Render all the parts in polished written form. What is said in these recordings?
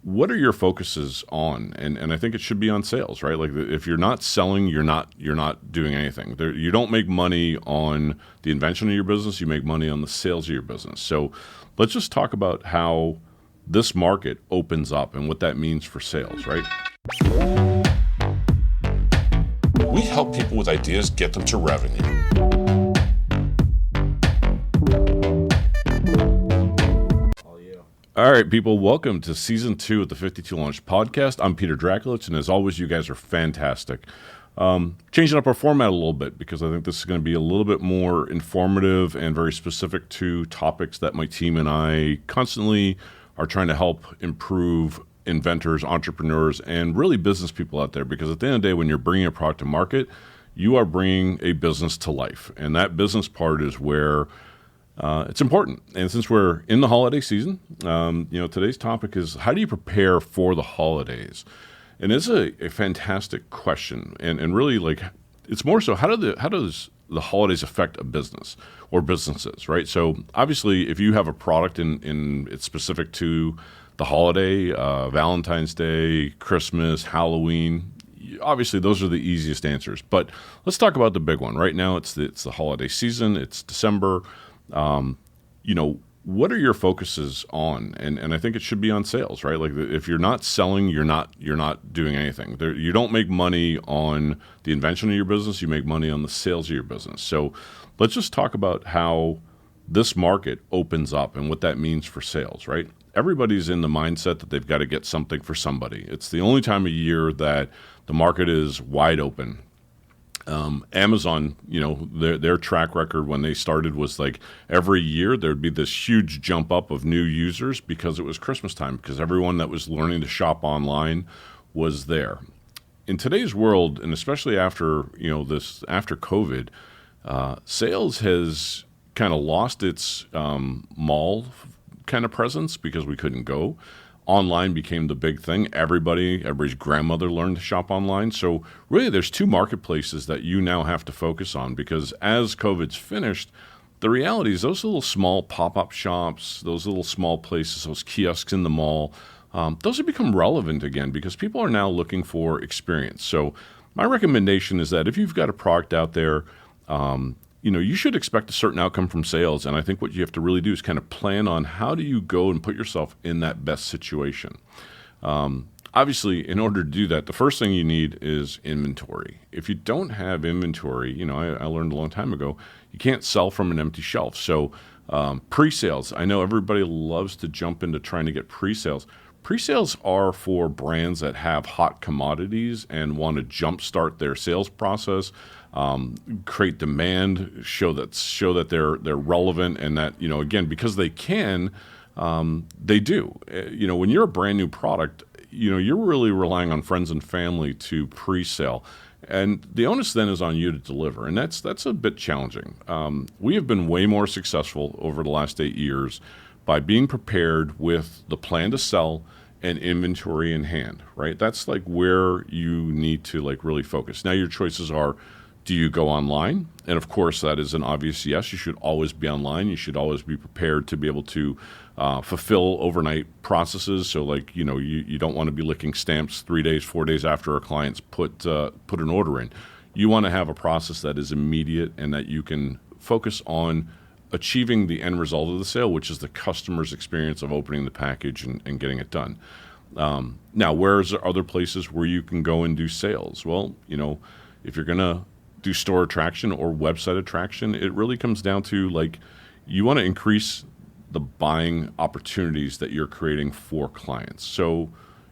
what are your focuses on? And I think it should be on sales, right? Like if you're not selling, you're not doing anything. You don't make money on the invention of your business. You make money on the sales of your business. So let's just talk about how this market opens up and what that means for sales, right? We help people with ideas get them to revenue. All right, people, welcome to Season 2 of the 52 Launch Podcast. I'm Peter Drakulich, and as always, you guys are fantastic. Changing up our format a little bit because I think this is going to be a little bit more informative and very specific to topics that my team and I constantly are trying to help improve inventors, entrepreneurs, and really business people out there. Because at the end of the day, when you're bringing a product to market, you are bringing a business to life. And that business part is where it's important. And since we're in the holiday season, today's topic is how do you prepare for the holidays? And it's a fantastic question. And really, like, it's more so how does the holidays affect a business or businesses, right? So obviously, if you have a product and it's specific to the holiday, Valentine's Day, Christmas, Halloween, obviously those are the easiest answers. But let's talk about the big one. Right now, it's the holiday season. It's December. What are your focuses on? And I think it should be on sales, right? Like if you're not selling, you're not doing anything. You don't make money on the invention of your business. You make money on the sales of your business. So let's just talk about how this market opens up and what that means for sales, right? Everybody's in the mindset that they've got to get something for somebody. It's the only time of year that the market is wide open. Amazon, their track record when they started was like every year there'd be this huge jump up of new users because it was Christmas time, because everyone that was learning to shop online was there. In today's world, and especially after COVID, sales has kind of lost its mall kind of presence because we couldn't go. Online became the big thing. Everybody's grandmother learned to shop online. So really there's two marketplaces that you now have to focus on, because as COVID's finished, the reality is those little small pop-up shops, those little small places, those kiosks in the mall, those have become relevant again because people are now looking for experience. So my recommendation is that if you've got a product out there, you should expect a certain outcome from sales. And I think what you have to really do is kind of plan on how do you go and put yourself in that best situation. Obviously, in order to do that, the first thing you need is inventory. If you don't have inventory, I learned a long time ago, you can't sell from an empty shelf. So pre-sales, I know everybody loves to jump into trying to get pre-sales. Pre-sales are for brands that have hot commodities and want to jumpstart their sales process, create demand, show that they're relevant, and that again, because they can, they do. When you're a brand new product, you're really relying on friends and family to pre-sale, and the onus then is on you to deliver, and that's a bit challenging. We have been way more successful over the last 8 years by being prepared with the plan to sell and inventory in hand, right? That's like where you need to like really focus. Now your choices are, do you go online? And of course that is an obvious yes. You should always be online. You should always be prepared to be able to fulfill overnight processes. So like, you don't want to be licking stamps 3 days, 4 days after a client's put an order in. You want to have a process that is immediate and that you can focus on achieving the end result of the sale, which is the customer's experience of opening the package and getting it done. Now, where's there other places where you can go and do sales? Well, if you're going to do store attraction or website attraction, it really comes down to like you want to increase the buying opportunities that you're creating for clients. So,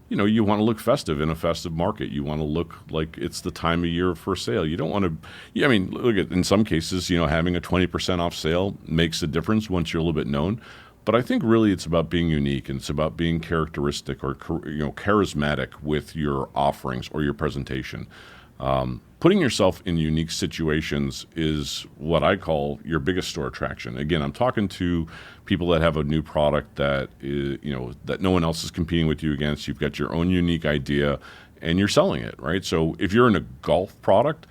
you want to look festive in a festive market. You want to look like it's the time of year for sale. You don't want to, look at, in some cases, having a 20% off sale makes a difference once you're a little bit known. But I think really it's about being unique, and it's about being characteristic or, charismatic with your offerings or your presentation. Putting yourself in unique situations is what I call your biggest store attraction. Again, I'm talking to people that have a new product that is, that no one else is competing with you against. You've got your own unique idea and you're selling it, right? So if you're in a golf product,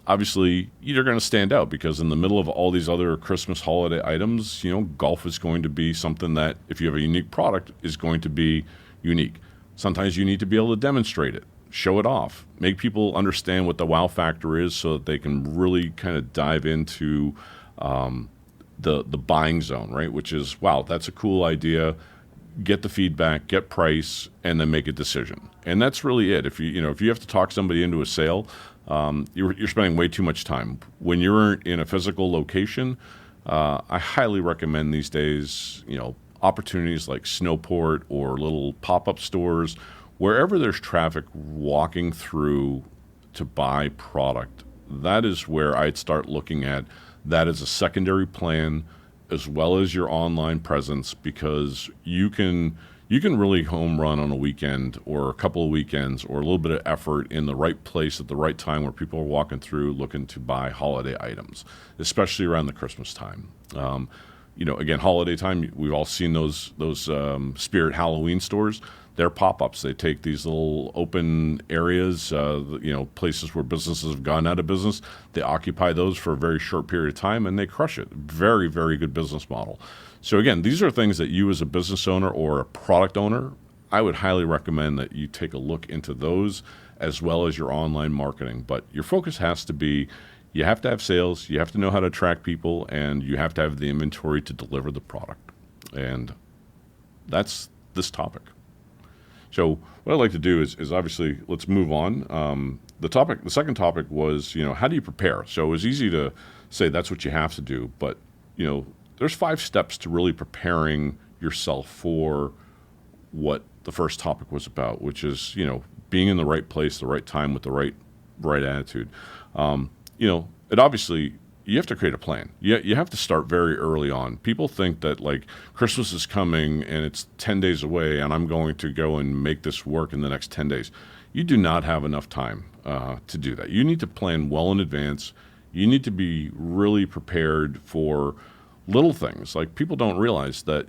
obviously you're going to stand out because in the middle of all these other Christmas holiday items, golf is going to be something that, if you have a unique product, is going to be unique. Sometimes you need to be able to demonstrate it, show it off, make people understand what the wow factor is so that they can really kind of dive into the buying zone, right? Which is, wow, that's a cool idea. Get the feedback, get price, and then make a decision. And that's really it. If you have to talk somebody into a sale, you're spending way too much time. When you're in a physical location, I highly recommend these days, opportunities like Snowport or little pop-up stores, wherever there's traffic walking through to buy product. That is where I'd start looking at that as a secondary plan, as well as your online presence, because you can really home run on a weekend or a couple of weekends or a little bit of effort in the right place at the right time where people are walking through looking to buy holiday items, especially around the Christmas time. Again, holiday time, we've all seen those Spirit Halloween stores. They're pop-ups. They take these little open areas, places where businesses have gone out of business. They occupy those for a very short period of time, and they crush it. Very, very good business model. So again, these are things that you as a business owner or a product owner, I would highly recommend that you take a look into those as well as your online marketing. But your focus has to be, you have to have sales, you have to know how to attract people, and you have to have the inventory to deliver the product. And that's this topic. So what I'd like to do is obviously let's move on. The second topic was, how do you prepare? So it was easy to say that's what you have to do, but there's 5 steps to really preparing yourself for what the first topic was about, which is being in the right place, the right time, with the right attitude. It obviously, you have to create a plan. You have to start very early on. People think that like Christmas is coming and it's 10 days away and I'm going to go and make this work in the next 10 days. You do not have enough time to do that. You need to plan well in advance. You need to be really prepared for little things. Like, people don't realize that,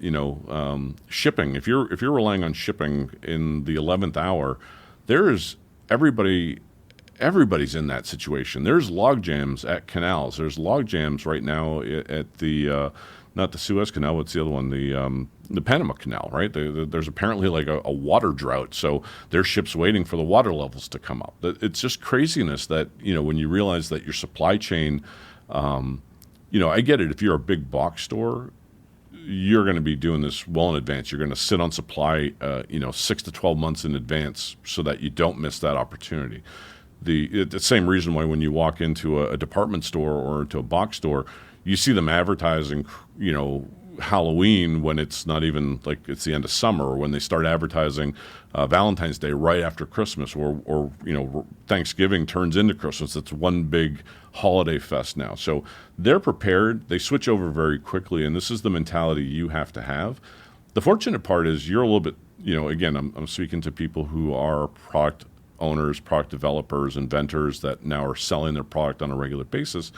shipping, if you're relying on shipping in the 11th hour, there's everybody's in that situation. There's log jams at canals. There's log jams right now at the not the Suez Canal, what's the other one? The Panama Canal, right? There's apparently like a water drought, so there's ships waiting for the water levels to come up. It's just craziness that, when you realize that your supply chain, I get it. If you're a big box store, you're going to be doing this well in advance. You're going to sit on supply, 6 to 12 months in advance so that you don't miss that opportunity. The same reason why when you walk into a department store or into a box store, you see them advertising, Halloween when it's not even like it's the end of summer, or when they start advertising Valentine's Day right after Christmas, or Thanksgiving turns into Christmas. It's one big holiday fest now. So they're prepared. They switch over very quickly, and this is the mentality you have to have. The fortunate part is you're a little bit, again, I'm speaking to people who are product owners, product developers, inventors that now are selling their product on a regular basis.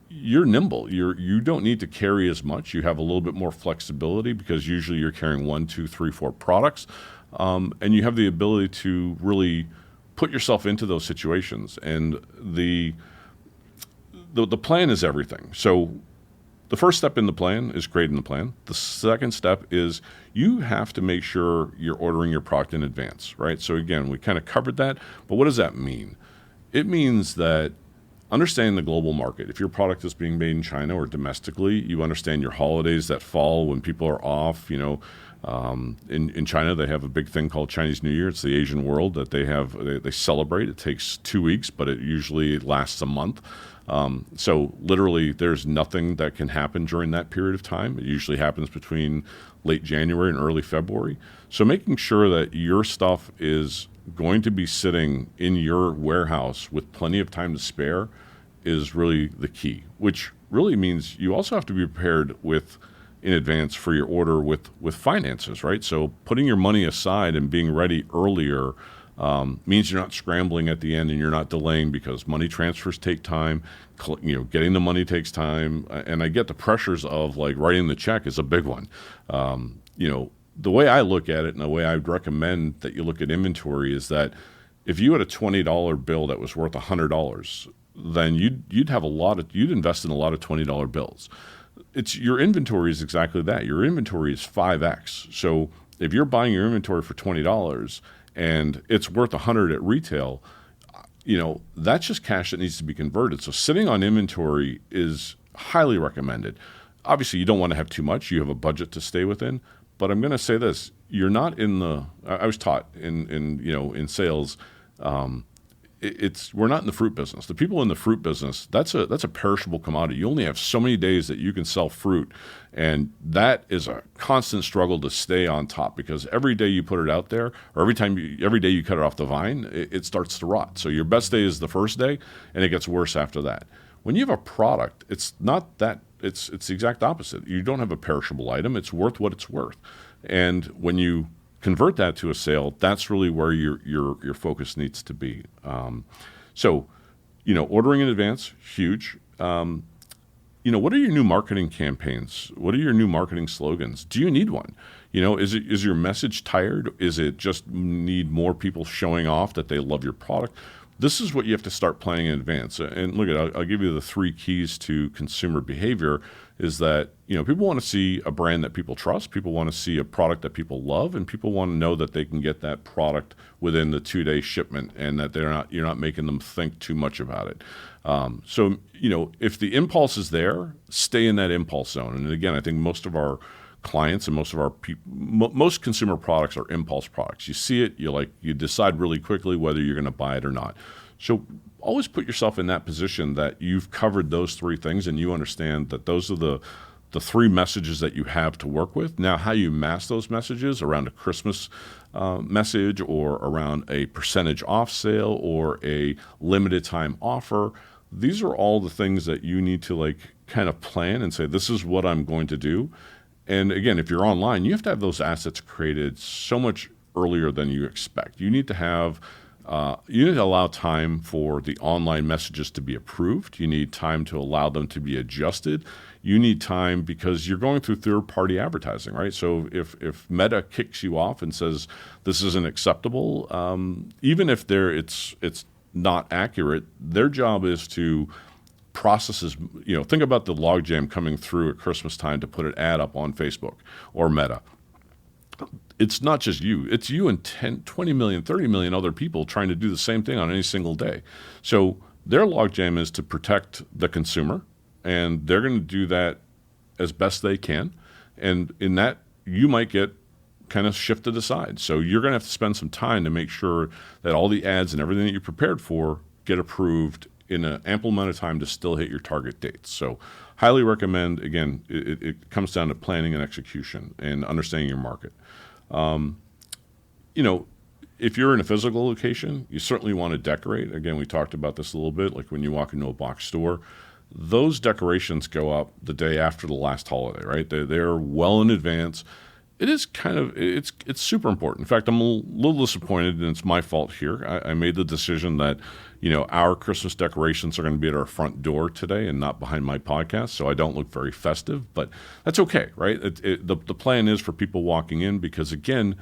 You're nimble. You don't need to carry as much. You have a little bit more flexibility because usually you're carrying 1, 2, 3, 4 products, and you have the ability to really put yourself into those situations. And the plan is everything. So the first step in the plan is creating the plan. The second step is you have to make sure you're ordering your product in advance, right? So again, we kind of covered that, but what does that mean? It means that understanding the global market. If your product is being made in China or domestically, you understand your holidays that fall when people are off. In China, they have a big thing called Chinese New Year. It's the Asian world that they celebrate. It takes 2 weeks, but it usually lasts a month. So literally, there's nothing that can happen during that period of time. It usually happens between late January and early February. So making sure that your stuff is going to be sitting in your warehouse with plenty of time to spare is really the key, which really means you also have to be prepared in advance for your order with finances, right? So putting your money aside and being ready earlier means you're not scrambling at the end and you're not delaying, because money transfers take time. Getting the money takes time, and I get the pressures of like writing the check is a big one. The way I look at it, and the way I would recommend that you look at inventory, is that if you had a $20 bill that was worth $100, then you'd invest in a lot of $20 bills. Your inventory is exactly that. Your inventory is 5x. So if you're buying your inventory for $20 and it's worth $100 at retail, that's just cash that needs to be converted. So sitting on inventory is highly recommended. Obviously, you don't want to have too much. You have a budget to stay within. But I'm going to say this: you're not in the. I was taught in sales. We're not in the fruit business. The people in the fruit business, that's a perishable commodity. You only have so many days that you can sell fruit, and that is a constant struggle to stay on top, because every day you put it out there, or every day you cut it off the vine, it starts to rot. So your best day is the first day, and it gets worse after that. When you have a product, it's not that. It's the exact opposite. You don't have a perishable item. It's worth what it's worth, and when you convert that to a sale, that's really where your focus needs to be. So, ordering in advance, huge. What are your new marketing campaigns? What are your new marketing slogans? Do you need one? Is your message tired? Is it just need more people showing off that they love your product? This is what you have to start planning in advance. And look, I'll give you the 3 keys to consumer behavior. Is that people want to see a brand that people trust, people want to see a product that people love, and people want to know that they can get that product within the 2-day shipment, and that you're not making them think too much about it. So if the impulse is there, stay in that impulse zone. And again, I think most of our clients and most consumer products are impulse products. You see it, you decide really quickly whether you're going to buy it or not. So always put yourself in that position that you've covered those 3 things, and you understand that those are the 3 messages that you have to work with. Now, how you mask those messages around a Christmas message, or around a percentage off sale, or a limited time offer, these are all the things that you need to kind of plan and say, this is what I'm going to do. And again, if you're online, you have to have those assets created so much earlier than you expect. You need to have you need to allow time for the online messages to be approved. You need time to allow them to be adjusted. You need time because you're going through third-party advertising, right? So if Meta kicks you off and says this isn't acceptable, even if it's not accurate, their job is to processes, think about the logjam coming through at Christmas time to put an ad up on Facebook or Meta. It's not just you. It's you and 10, 20 million, 30 million other people trying to do the same thing on any single day. So their logjam is to protect the consumer, and they're going to do that as best they can. And in that, you might get kind of shifted aside. So you're going to have to spend some time to make sure that all the ads and everything that you prepared for get approved in an ample amount of time to still hit your target dates. So highly recommend, again, it comes down to planning and execution and understanding your market. If you're in a physical location, you certainly want to decorate. Again, we talked about this a little bit, like when you walk into a box store, those decorations go up the day after the last holiday, right? They're well in advance. It is it's super important. In fact, I'm a little disappointed, and it's my fault here. I made the decision that, our Christmas decorations are going to be at our front door today and not behind my podcast, so I don't look very festive, but that's okay, right? The plan is for people walking in, because again,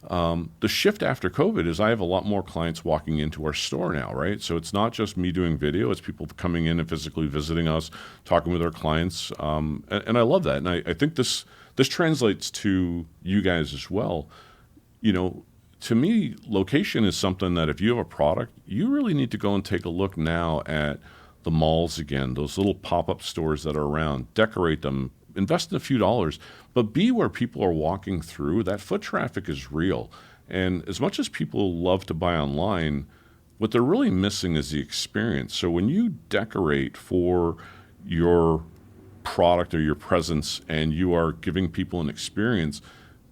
the shift after COVID is I have a lot more clients walking into our store now, right? So it's not just me doing video, it's people coming in and physically visiting us, talking with our clients, and I love that. And I think this translates to you guys as well. To me, location is something that if you have a product, you really need to go and take a look now at the malls again, those little pop-up stores that are around, decorate them, invest in a few dollars, but be where people are walking through. That foot traffic is real. And as much as people love to buy online, what they're really missing is the experience. So when you decorate for your product or your presence and you are giving people an experience,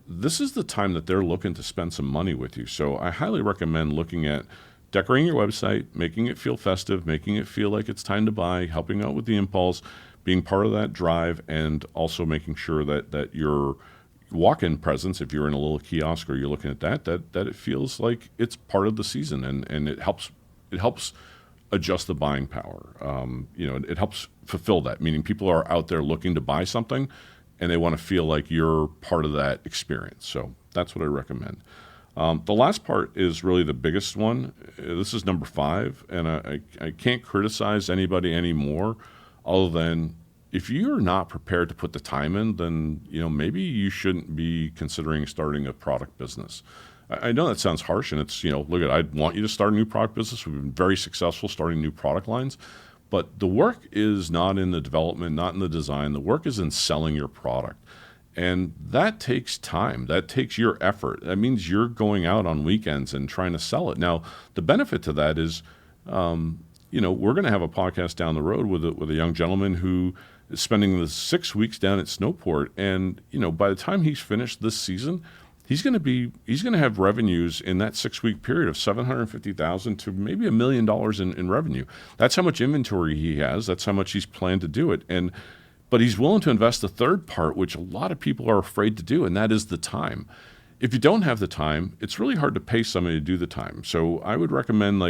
this is the time that they're looking to spend some money with you. So I highly recommend looking at decorating your website, making it feel festive, making it feel like it's time to buy, helping out with the impulse, being part of that drive, and also making sure that your walk-in presence, if you're in a little kiosk or you're looking at that it feels like it's part of the season, and it helps adjust the buying power. It helps fulfill that, meaning people are out there looking to buy something and they want to feel like you're part of that experience. So that's what I recommend. The last part is really the biggest one. This is number 5, and I can't criticize anybody anymore other than if you're not prepared to put the time in, then maybe you shouldn't be considering starting a product business. I know that sounds harsh, and it's look at, I want you to start a new product business. We've been very successful starting new product lines, but the work is not in the development, not in the design. The work is in selling your product. And that takes time. That takes your effort. That means you're going out on weekends and trying to sell it. Now, the benefit to that is, we're going to have a podcast down the road with a young gentleman who is spending the 6 weeks down at Snowport. And, by the time he's finished this season, he's going to have revenues in that 6 week period of $750,000 to maybe $1 million in revenue. That's how much inventory he has. That's how much he's planned to do it. But he's willing to invest the third part, which a lot of people are afraid to do, and that is the time. If you don't have the time, it's really hard to pay somebody to do the time. So I would recommend,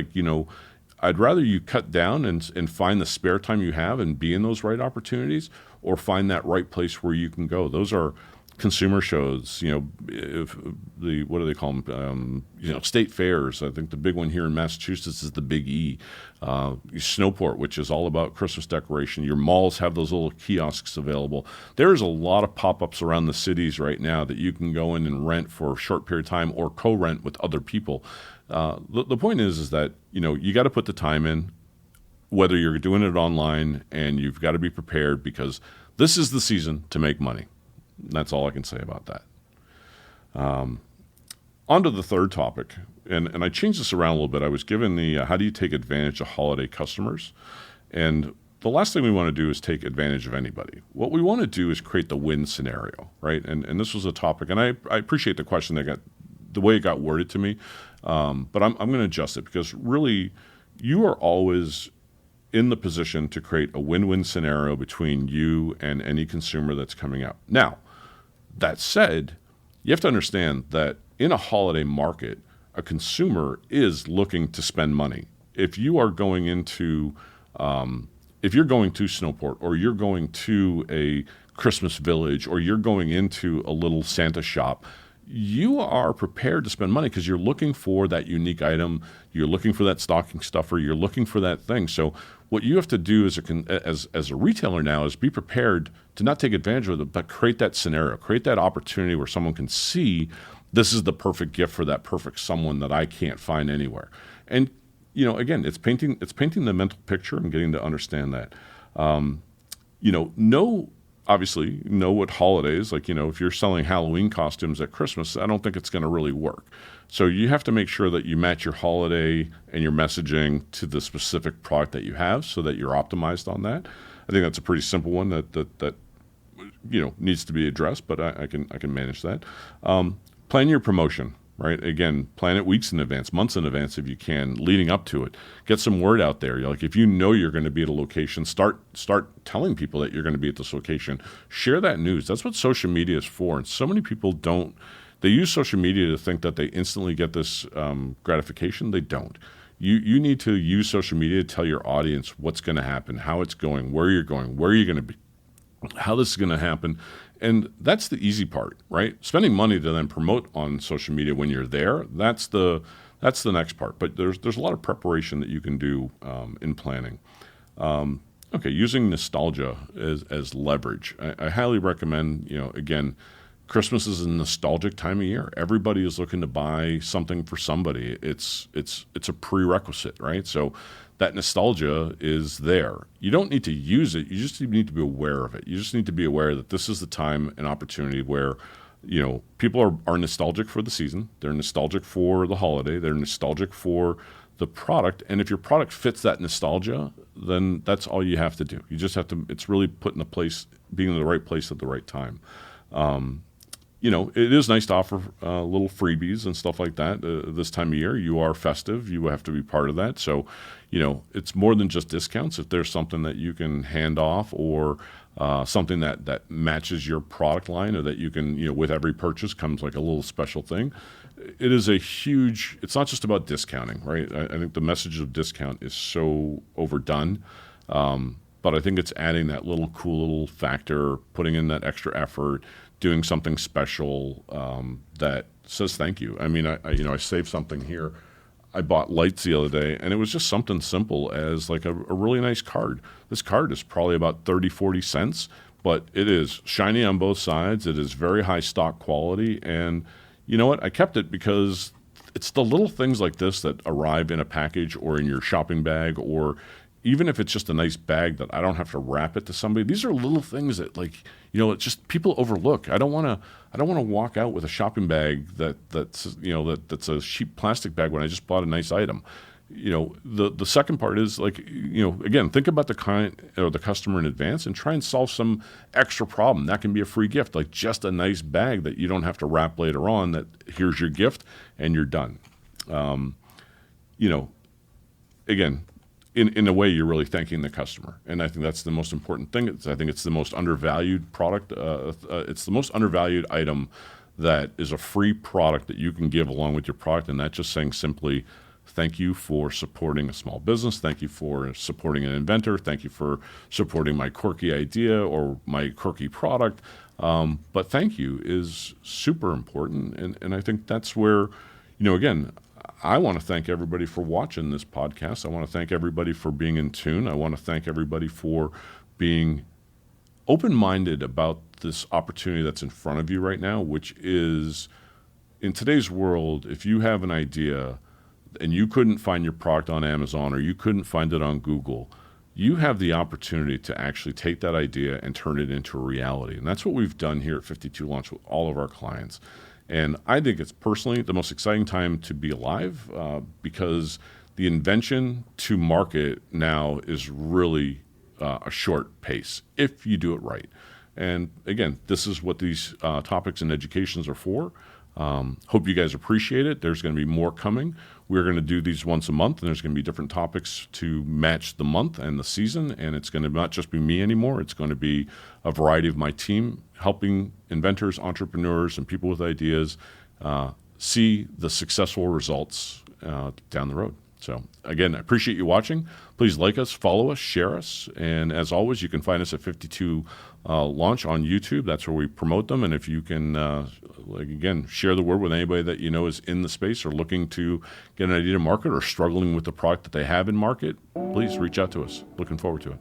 I'd rather you cut down and find the spare time you have and be in those right opportunities, or find that right place where you can go. Those are consumer shows, what do they call them? State fairs. I think the big one here in Massachusetts is the Big E. Snowport, which is all about Christmas decoration. Your malls have those little kiosks available. There's a lot of pop-ups around the cities right now that you can go in and rent for a short period of time or co-rent with other people. The point is that, you got to put the time in, whether you're doing it online, and you've got to be prepared, because this is the season to make money. That's all I can say about that. On to the third topic, and I changed this around a little bit. I was given the how do you take advantage of holiday customers? And the last thing we want to do is take advantage of anybody. What we want to do is create the win scenario, right? And this was a topic, and I appreciate the question the way it got worded to me, but I'm going to adjust it, because really you are always in the position to create a win-win scenario between you and any consumer that's coming out. Now, that said, you have to understand that in a holiday market, a consumer is looking to spend money. If you are going into, if you're going to Snowport, or you're going to a Christmas village, or you're going into a little Santa shop, you are prepared to spend money because you're looking for that unique item. You're looking for that stocking stuffer. You're looking for that thing. So what you have to do as a retailer now is be prepared to not take advantage of it, but create that scenario, create that opportunity where someone can see this is the perfect gift for that perfect someone that I can't find anywhere. And again, it's painting the mental picture and getting to understand that. Obviously, know what holidays, if you're selling Halloween costumes at Christmas, I don't think it's going to really work. So you have to make sure that you match your holiday and your messaging to the specific product that you have, so that you're optimized on that. I think that's a pretty simple one that needs to be addressed, but I can manage that. Plan your promotion. Right? Again, plan it weeks in advance, months in advance if you can, leading up to it. Get some word out there. If you know you're going to be at a location, start telling people that you're going to be at this location. Share that news. That's what social media is for. And so many people they use social media to think that they instantly get this gratification. They don't. You need to use social media to tell your audience what's going to happen, how it's going, where you're going to be, how this is going to happen. And that's the easy part, right? Spending money to then promote on social media when you're there, that's the next part. But there's a lot of preparation that you can do in planning. Using nostalgia as leverage. I highly recommend, again, Christmas is a nostalgic time of year. Everybody is looking to buy something for somebody. It's a prerequisite, right? So that nostalgia is there. You don't need to use it. You just need to be aware of it. You just need to be aware that this is the time and opportunity where, people are nostalgic for the season. They're nostalgic for the holiday. They're nostalgic for the product. And if your product fits that nostalgia, then that's all you have to do. You just have to, it's really being in the right place at the right time. It is nice to offer little freebies and stuff like that this time of year. You are festive. You have to be part of that. So, it's more than just discounts. If there's something that you can hand off, or something that matches your product line, or that you can, with every purchase comes like a little special thing. It is it's not just about discounting, right? I think the message of discount is so overdone. But I think it's adding that little cool little factor, putting in that extra effort, doing something special that says thank you. I mean, I saved something here. I bought lights the other day, and it was just something simple as like a really nice card. This card is probably about 30, 40 cents, but it is shiny on both sides. It is very high stock quality. And you know what? I kept it because it's the little things like this that arrive in a package or in your shopping bag, or even if it's just a nice bag that I don't have to wrap it to somebody. These are little things that, like, it's just people overlook. I don't want to walk out with a shopping bag that's a cheap plastic bag when I just bought a nice item. The second part is, like, again, think about the client or the customer in advance and try and solve some extra problem. That can be a free gift, like just a nice bag that you don't have to wrap later on. That here's your gift and you're done. Again, in a way, you're really thanking the customer, and I think that's the most important thing. I think it's the most undervalued product. It's the most undervalued item that is a free product that you can give along with your product, and that's just saying simply, thank you for supporting a small business. Thank you for supporting an inventor. Thank you for supporting my quirky idea or my quirky product. But thank you is super important, and I think that's where, again, I want to thank everybody for watching this podcast. I want to thank everybody for being in tune. I want to thank everybody for being open-minded about this opportunity that's in front of you right now, which is, in today's world, if you have an idea and you couldn't find your product on Amazon or you couldn't find it on Google, you have the opportunity to actually take that idea and turn it into a reality. And that's what we've done here at 52 Launch with all of our clients. And I think it's personally the most exciting time to be alive because the invention to market now is really a short pace if you do it right. And again, this is what these topics and educations are for. Hope you guys appreciate it. There's going to be more coming. We're going to do these once a month, and there's going to be different topics to match the month and the season. And it's going to not just be me anymore. It's going to be a variety of my team helping inventors, entrepreneurs, and people with ideas see the successful results down the road. So again, I appreciate you watching. Please like us, follow us, share us. And as always, you can find us at 52 Launch on YouTube. That's where we promote them. And if you can, again, share the word with anybody that you know is in the space or looking to get an idea to market or struggling with the product that they have in market, please reach out to us. Looking forward to it.